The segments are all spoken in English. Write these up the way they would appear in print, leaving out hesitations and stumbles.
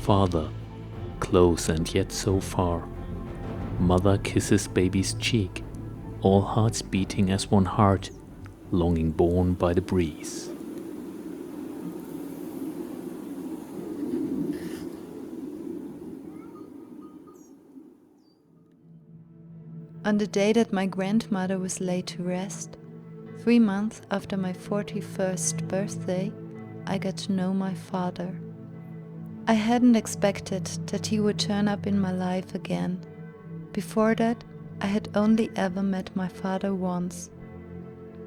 Father, close and yet so far. Mother kisses baby's cheek, all hearts beating as one heart, longing borne by the breeze. On the day that my grandmother was laid to rest, 3 months after my 41st birthday, I got to know my father. I hadn't expected that he would turn up in my life again. Before that, I had only ever met my father once.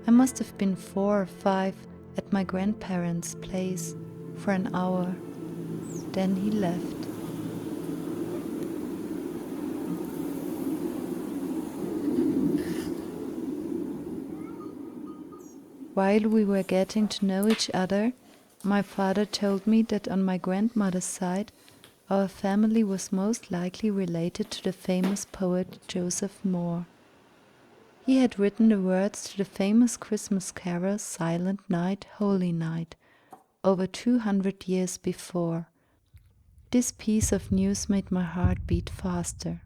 I must have been 4 or 5 at my grandparents' place for an hour. Then he left. While we were getting to know each other, my father told me that on my grandmother's side, our family was most likely related to the famous poet Joseph Mohr. He had written the words to the famous Christmas carol Silent Night, Holy Night, over 200 years before. This piece of news made my heart beat faster.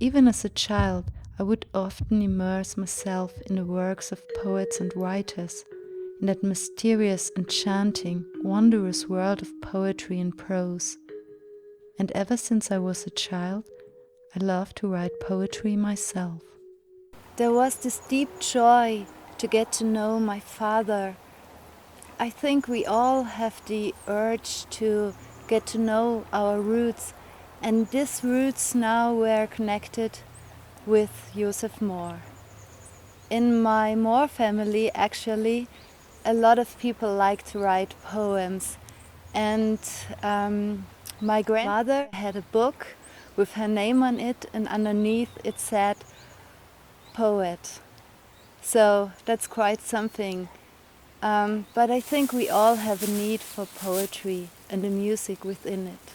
Even as a child, I would often immerse myself in the works of poets and writers, in that mysterious, enchanting, wondrous world of poetry and prose. And ever since I was a child, I loved to write poetry myself. There was this deep joy to get to know my father. I think we all have the urge to get to know our roots, and these roots now were connected with Joseph Mohr. In my Mohr family, actually, a lot of people like to write poems, and my grandmother had a book with her name on it, and underneath it said poet. So that's quite something. But I think we all have a need for poetry and the music within it.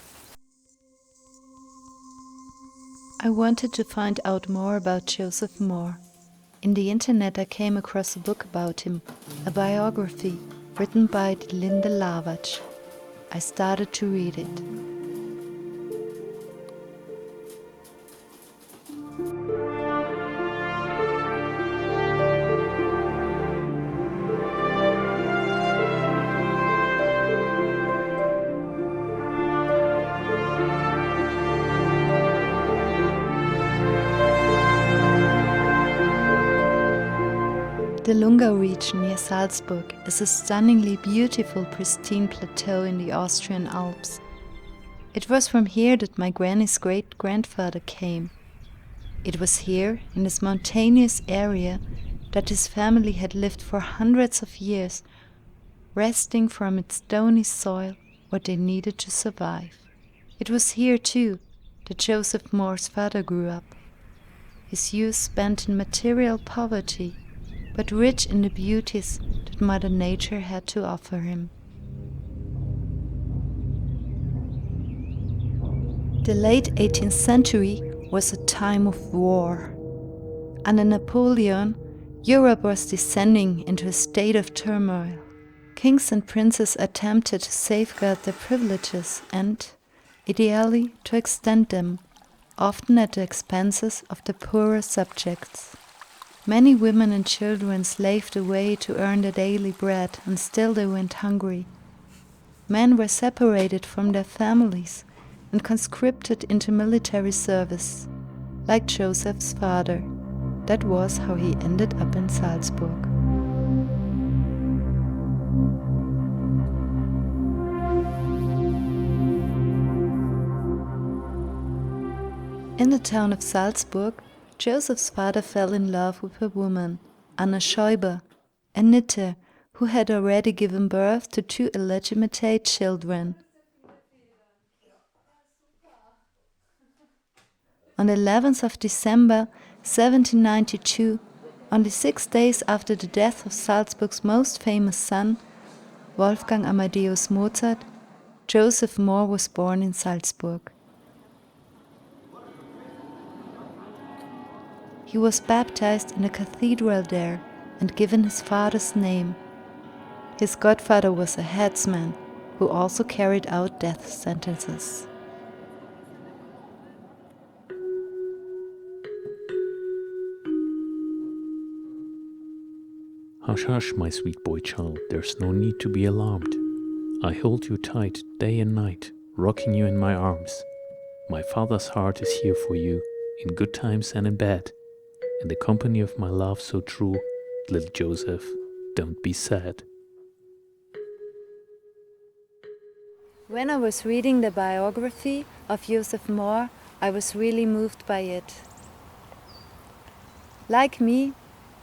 I wanted to find out more about Joseph Mohr. In the internet I came across a book about him, a biography written by Linde Lavac. I started to read it. The Lungau region near Salzburg is a stunningly beautiful, pristine plateau in the Austrian Alps. It was from here that my granny's great-grandfather came. It was here, in this mountainous area, that his family had lived for hundreds of years, wresting from its stony soil what they needed to survive. It was here, too, that Joseph Mohr's father grew up. His youth spent in material poverty, but rich in the beauties that Mother Nature had to offer him. The late 18th century was a time of war. Under Napoleon, Europe was descending into a state of turmoil. Kings and princes attempted to safeguard their privileges and, ideally, to extend them, often at the expenses of the poorer subjects. Many women and children slaved away to earn their daily bread, and still they went hungry. Men were separated from their families and conscripted into military service. Like Joseph's father, that was how he ended up in Salzburg. In the town of Salzburg, Joseph's father fell in love with a woman, Anna Schäuber, a knitter who had already given birth to 2 illegitimate children. On the 11th of December 1792, only 6 days after the death of Salzburg's most famous son, Wolfgang Amadeus Mozart, Joseph Mohr was born in Salzburg. He was baptized in a cathedral there and given his father's name. His godfather was a headsman who also carried out death sentences. Hush, hush, my sweet boy child, there's no need to be alarmed. I hold you tight day and night, rocking you in my arms. My father's heart is here for you, in good times and in bad. In the company of my love so true, little Joseph, don't be sad. When I was reading the biography of Joseph Mohr, I was really moved by it. Like me,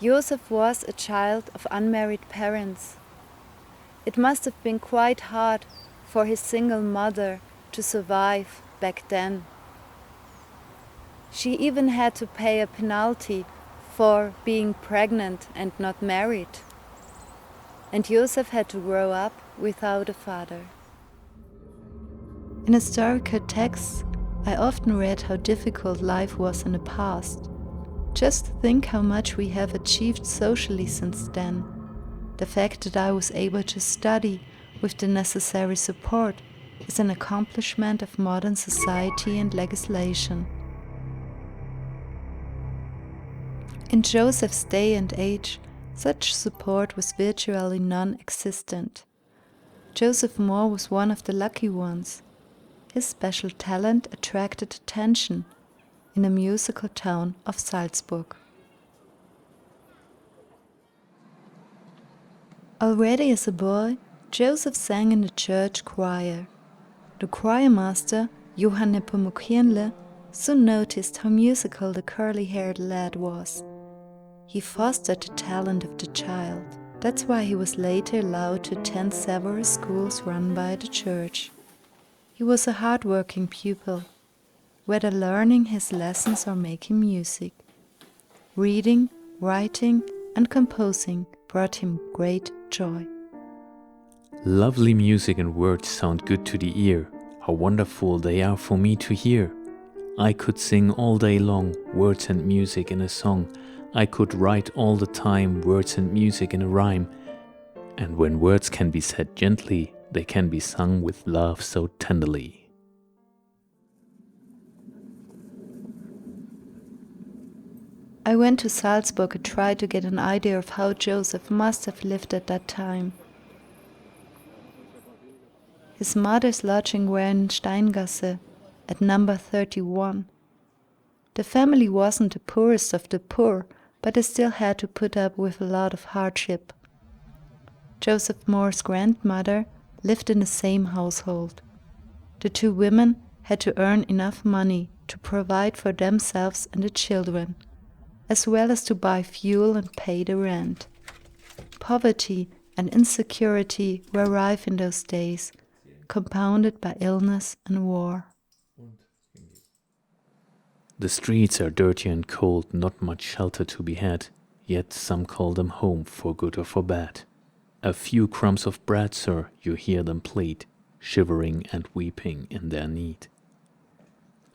Joseph was a child of unmarried parents. It must have been quite hard for his single mother to survive back then. She even had to pay a penalty for being pregnant and not married. And Joseph had to grow up without a father. In historical texts, I often read how difficult life was in the past. Just think how much we have achieved socially since then. The fact that I was able to study with the necessary support is an accomplishment of modern society and legislation. In Joseph's day and age, such support was virtually non-existent. Joseph Mohr was one of the lucky ones. His special talent attracted attention in the musical town of Salzburg. Already as a boy, Joseph sang in the church choir. The choir master, Johann Nepomucene, soon noticed how musical the curly-haired lad was. He fostered the talent of the child. That's why he was later allowed to attend several schools run by the church. He was a hard-working pupil, whether learning his lessons or making music. Reading, writing, and composing brought him great joy. Lovely music and words sound good to the ear. How wonderful they are for me to hear. I could sing all day long, words and music in a song. I could write all the time, words and music in a rhyme. And when words can be said gently, they can be sung with love so tenderly. I went to Salzburg and tried to get an idea of how Joseph must have lived at that time. His mother's lodging were in Steingasse, at number 31. The family wasn't the poorest of the poor, but they still had to put up with a lot of hardship. Joseph Mohr's grandmother lived in the same household. The two women had to earn enough money to provide for themselves and the children, as well as to buy fuel and pay the rent. Poverty and insecurity were rife in those days, compounded by illness and war. The streets are dirty and cold, not much shelter to be had, yet some call them home for good or for bad. A few crumbs of bread, sir, you hear them plead, shivering and weeping in their need.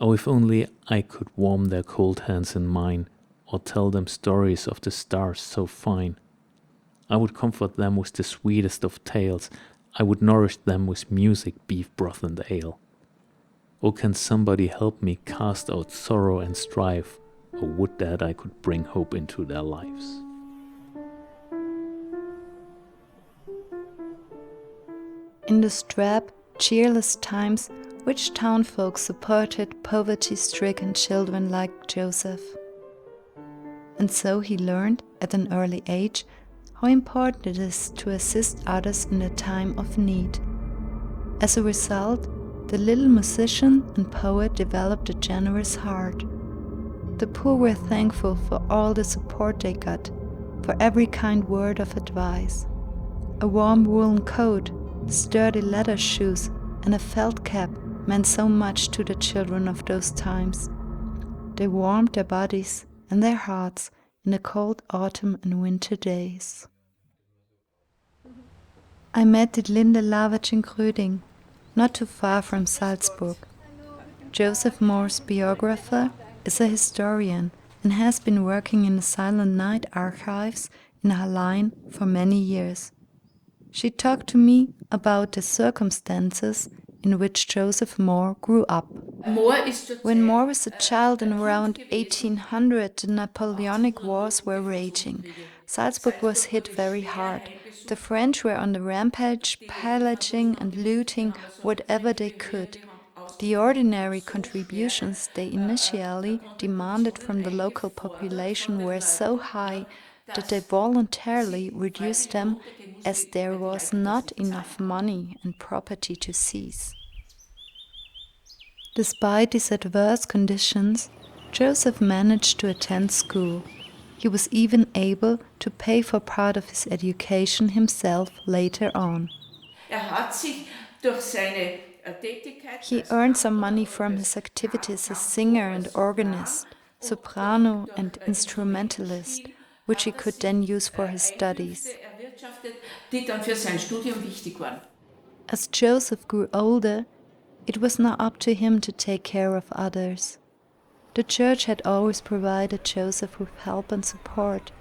Oh, if only I could warm their cold hands in mine, or tell them stories of the stars so fine. I would comfort them with the sweetest of tales, I would nourish them with music, beef broth and ale. Oh, can somebody help me cast out sorrow and strife? Oh, would that I could bring hope into their lives. In the drab, cheerless times, which townfolk supported poverty-stricken children like Joseph? And so he learned, at an early age, how important it is to assist others in a time of need. As a result, the little musician and poet developed a generous heart. The poor were thankful for all the support they got, for every kind word of advice. A warm woolen coat, sturdy leather shoes, and a felt cap meant so much to the children of those times. They warmed their bodies and their hearts in the cold autumn and winter days. I met Linde Lavertsch in Gröding, not too far from Salzburg. Joseph Mohr's biographer is a historian and has been working in the Silent Night archives in Hallein for many years. She talked to me about the circumstances in which Joseph Mohr grew up. When Mohr was a child in around 1800, the Napoleonic Wars were raging. Salzburg was hit very hard. The French were on the rampage, pillaging and looting whatever they could. The ordinary contributions they initially demanded from the local population were so high that they voluntarily reduced them as there was not enough money and property to seize. Despite these adverse conditions, Joseph managed to attend school. He was even able to pay for part of his education himself later on. He earned some money from his activities as singer and organist, soprano and instrumentalist, which he could then use for his studies. As Joseph grew older, it was not up to him to take care of others. The church had always provided Joseph with help and support.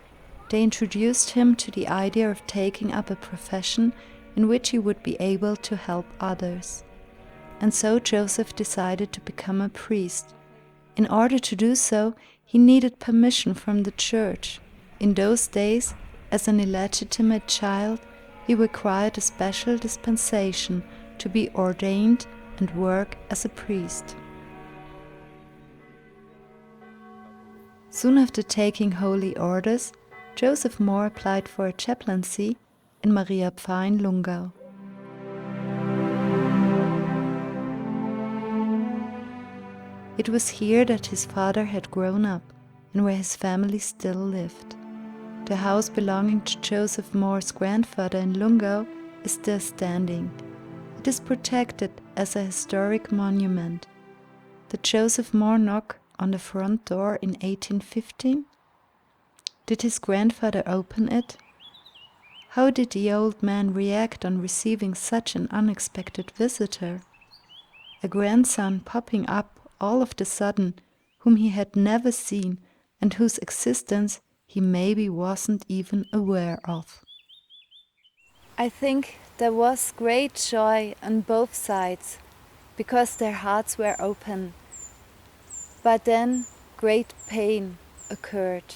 They introduced him to the idea of taking up a profession in which he would be able to help others. And so Joseph decided to become a priest. In order to do so, he needed permission from the church. In those days, as an illegitimate child, he required a special dispensation to be ordained and work as a priest. Soon after taking holy orders, Joseph Mohr applied for a chaplaincy in Mariapfarr in Lungau. It was here that his father had grown up and where his family still lived. The house belonging to Joseph Mohr's grandfather in Lungau is still standing. It is protected as a historic monument. Did Joseph Mohr knock on the front door in 1815? Did his grandfather open it? How did the old man react on receiving such an unexpected visitor? A grandson popping up all of the sudden, whom he had never seen and whose existence he maybe wasn't even aware of. I think there was great joy on both sides, because their hearts were open. But then great pain occurred,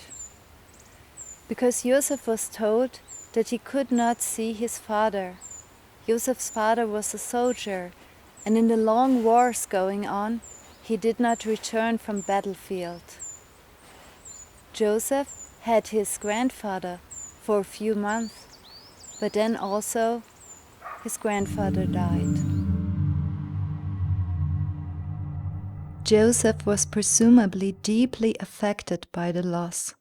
because Joseph was told that he could not see his father. Joseph's father was a soldier, and in the long wars going on, he did not return from battlefield. Joseph had his grandfather for a few months, but then also his grandfather died. Joseph was presumably deeply affected by the loss.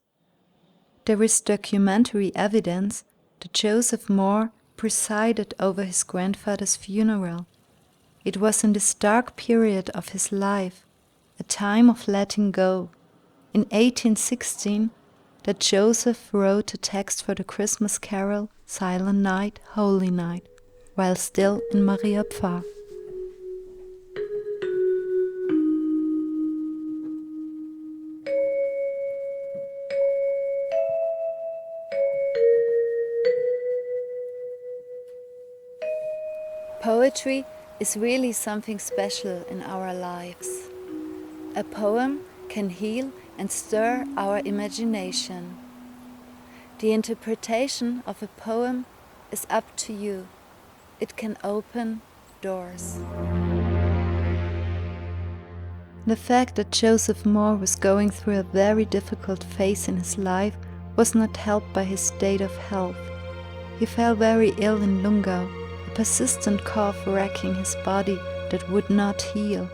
There is documentary evidence that Joseph Mohr presided over his grandfather's funeral. It was in this dark period of his life, a time of letting go, in 1816, that Joseph wrote a text for the Christmas carol Silent Night, Holy Night, while still in Mariapfarr. Poetry is really something special in our lives. A poem can heal and stir our imagination. The interpretation of a poem is up to you. It can open doors. The fact that Joseph Mohr was going through a very difficult phase in his life was not helped by his state of health. He fell very ill in Lungau, a persistent cough wracking his body that would not heal.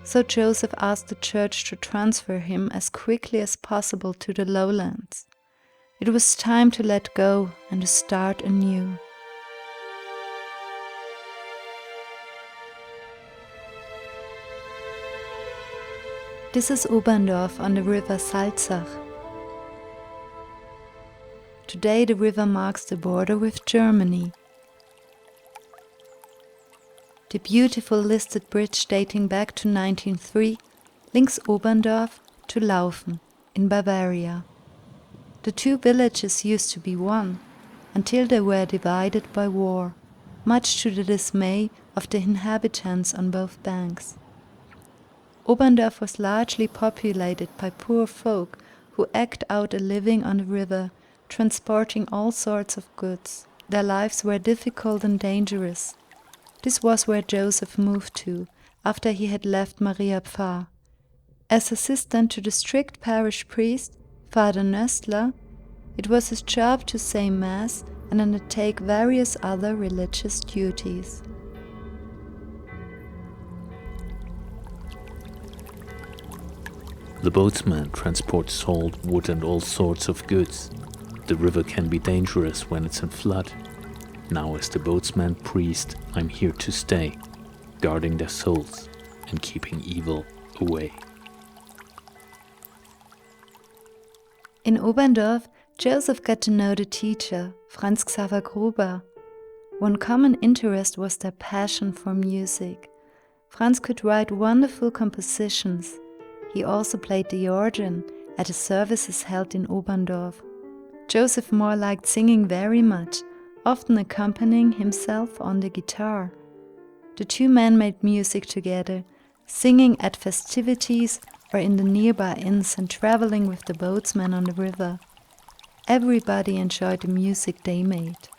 So Joseph asked the church to transfer him as quickly as possible to the lowlands. It was time to let go and to start anew. This is Oberndorf on the river Salzburg. Today the river marks the border with Germany. The beautiful listed bridge dating back to 1903 links Oberndorf to Laufen in Bavaria. The two villages used to be one, until they were divided by war, much to the dismay of the inhabitants on both banks. Oberndorf was largely populated by poor folk who eked out a living on the river, transporting all sorts of goods. Their lives were difficult and dangerous. This was where Joseph moved to, after he had left Maria Pfarr. As assistant to the strict parish priest, Father Nöstler, it was his job to say Mass and undertake various other religious duties. The boatsman transports salt, wood and all sorts of goods. The river can be dangerous when it's in flood. Now as the boatsman priest, I'm here to stay, guarding their souls and keeping evil away. In Oberndorf, Joseph got to know the teacher, Franz Xaver Gruber. One common interest was their passion for music. Franz could write wonderful compositions. He also played the organ at the services held in Oberndorf. Joseph Mohr liked singing very much, often accompanying himself on the guitar. The two men made music together, singing at festivities or in the nearby inns and traveling with the boatsmen on the river. Everybody enjoyed the music they made.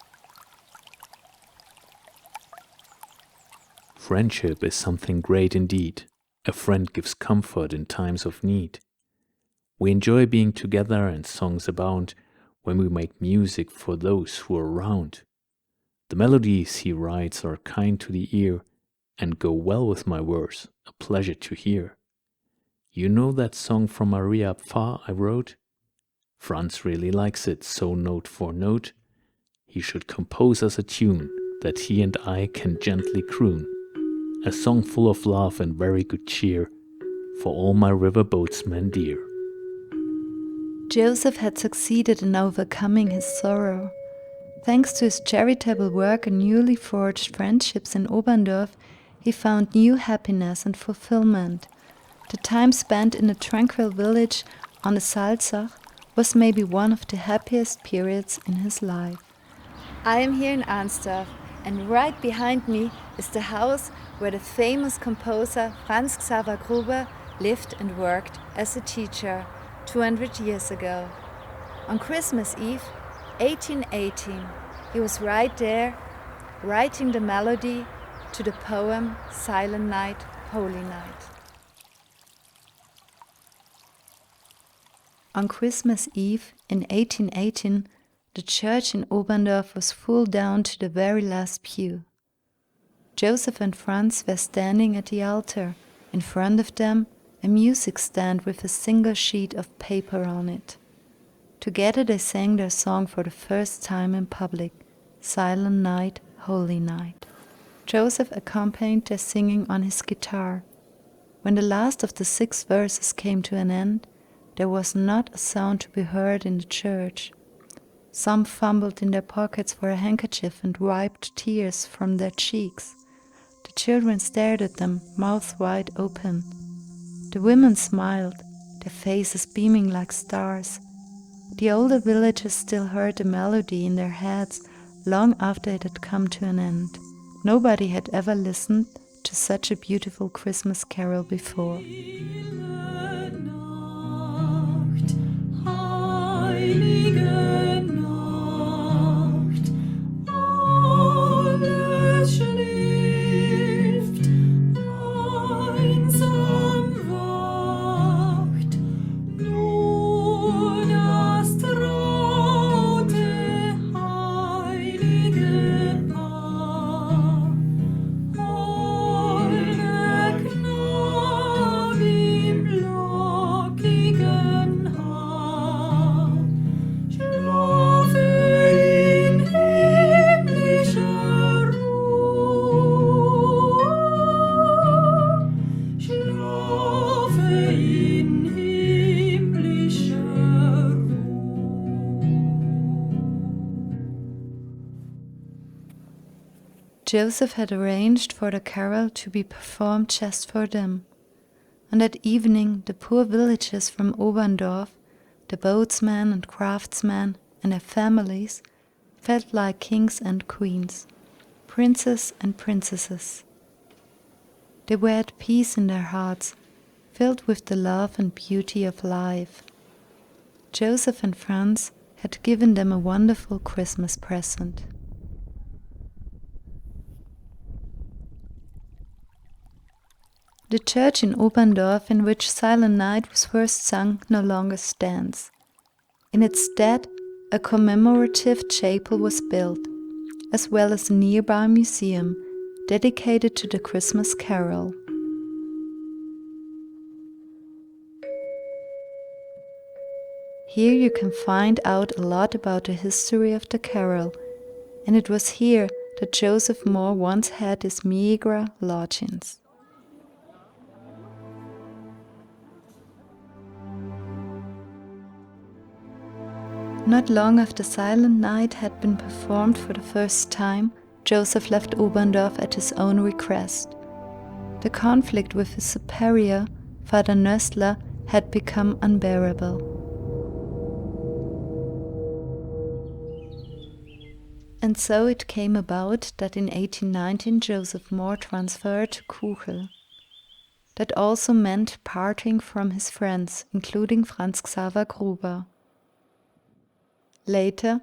Friendship is something great indeed. A friend gives comfort in times of need. We enjoy being together and songs abound when we make music for those who are around. The melodies he writes are kind to the ear and go well with my verse, a pleasure to hear. You know that song from Maria Pfarr I wrote? Franz really likes it, so note for note, he should compose us a tune that he and I can gently croon. A song full of love and very good cheer for all my river boatsmen dear. Joseph had succeeded in overcoming his sorrow. Thanks to his charitable work and newly forged friendships in Oberndorf, he found new happiness and fulfillment. The time spent in a tranquil village on the Salzburg was maybe one of the happiest periods in his life. I am here in Arnsdorf, and right behind me is the house where the famous composer Franz Xaver Gruber lived and worked as a teacher 200 years ago. On Christmas Eve, 1818, he was right there, writing the melody to the poem Silent Night, Holy Night. On Christmas Eve in 1818, the church in Oberndorf was full down to the very last pew. Joseph and Franz were standing at the altar. In front of them, a music stand with a single sheet of paper on it. Together they sang their song for the first time in public, Silent Night, Holy Night. Joseph accompanied their singing on his guitar. When the last of the 6 verses came to an end, there was not a sound to be heard in the church. Some fumbled in their pockets for a handkerchief and wiped tears from their cheeks. The children stared at them, mouths wide open. The women smiled, their faces beaming like stars. The older villagers still heard the melody in their heads long after it had come to an end. Nobody had ever listened to such a beautiful Christmas carol before. Joseph had arranged for the carol to be performed just for them. On that evening, the poor villagers from Oberndorf, the boatsmen and craftsmen and their families felt like kings and queens, princes and princesses. They were at peace in their hearts, filled with the love and beauty of life. Joseph and Franz had given them a wonderful Christmas present. The church in Oberndorf in which Silent Night was first sung no longer stands. In its stead, a commemorative chapel was built, as well as a nearby museum dedicated to the Christmas carol. Here you can find out a lot about the history of the carol, and it was here that Joseph Mohr once had his meagre lodgings. Not long after Silent Night had been performed for the first time, Joseph left Oberndorf at his own request. The conflict with his superior, Father Nössler, had become unbearable. And so it came about that in 1819 Joseph Mohr transferred to Kuchel. That also meant parting from his friends, including Franz Xaver Gruber. Later,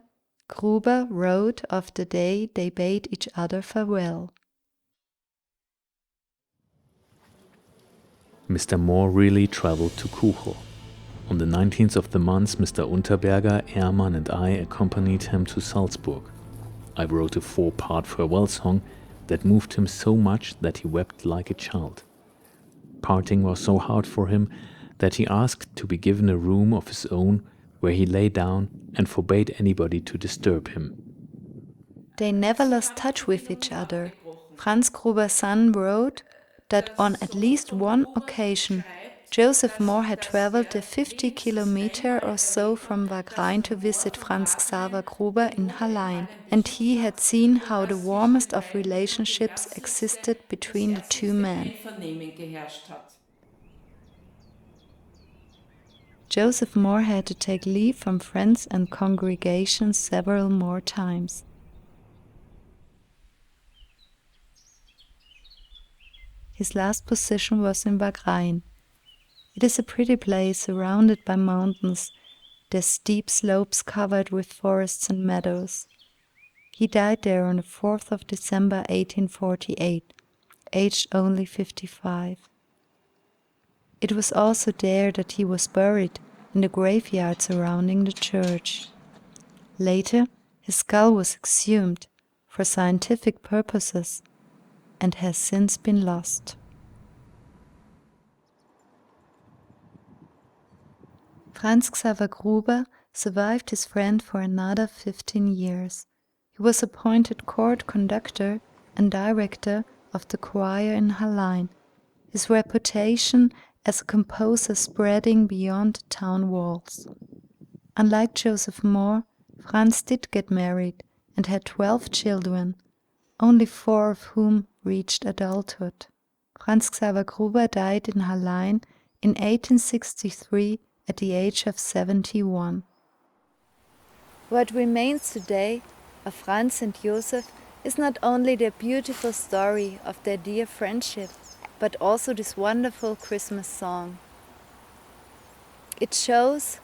Gruber wrote of the day they bade each other farewell. Mr. Mohr really traveled to Kuchel. On the 19th of the month, Mr. Unterberger, Ehrmann and I accompanied him to Salzburg. I wrote a 4-part farewell song that moved him so much that he wept like a child. Parting was so hard for him that he asked to be given a room of his own where he lay down and forbade anybody to disturb him. They never lost touch with each other. Franz Gruber's son wrote that on at least one occasion Joseph Mohr had traveled the 50 kilometers or so from Wagrain to visit Franz Xaver Gruber in Hallein, and he had seen how the warmest of relationships existed between the two men. Joseph Mohr had to take leave from friends and congregations several more times. His last position was in Wagrain. It is a pretty place surrounded by mountains, their steep slopes covered with forests and meadows. He died there on the 4th of December 1848, aged only 55. It was also there that he was buried, in the graveyard surrounding the church. Later, his skull was exhumed for scientific purposes and has since been lost. Franz Xaver Gruber survived his friend for another 15 years. He was appointed court conductor and director of the choir in Hallein, his reputation as a composer spreading beyond the town walls. Unlike Joseph Mohr, Franz did get married and had 12 children, only 4 of whom reached adulthood. Franz Xaver Gruber died in Hallein in 1863 at the age of 71. What remains today of Franz and Joseph is not only their beautiful story of their dear friendship, but also this wonderful Christmas song. It shows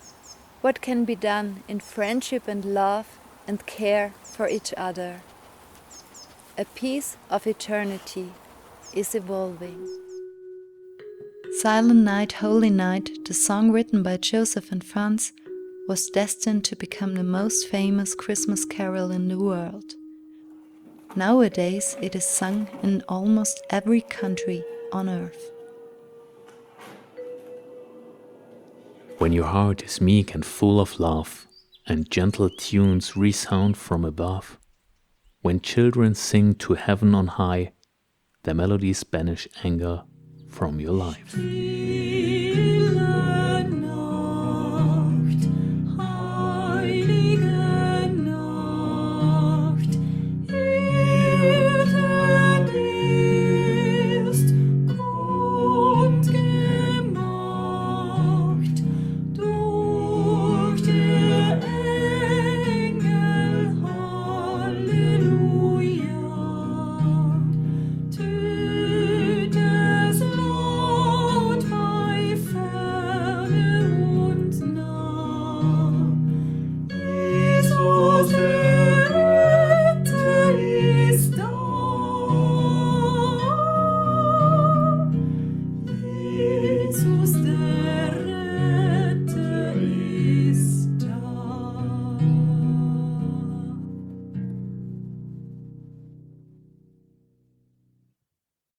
what can be done in friendship and love and care for each other. A piece of eternity is evolving. Silent Night, Holy Night, the song written by Joseph and Franz, was destined to become the most famous Christmas carol in the world. Nowadays it is sung in almost every country on earth. When your heart is meek and full of love, and gentle tunes resound from above, when children sing to heaven on high, their melodies banish anger from your life.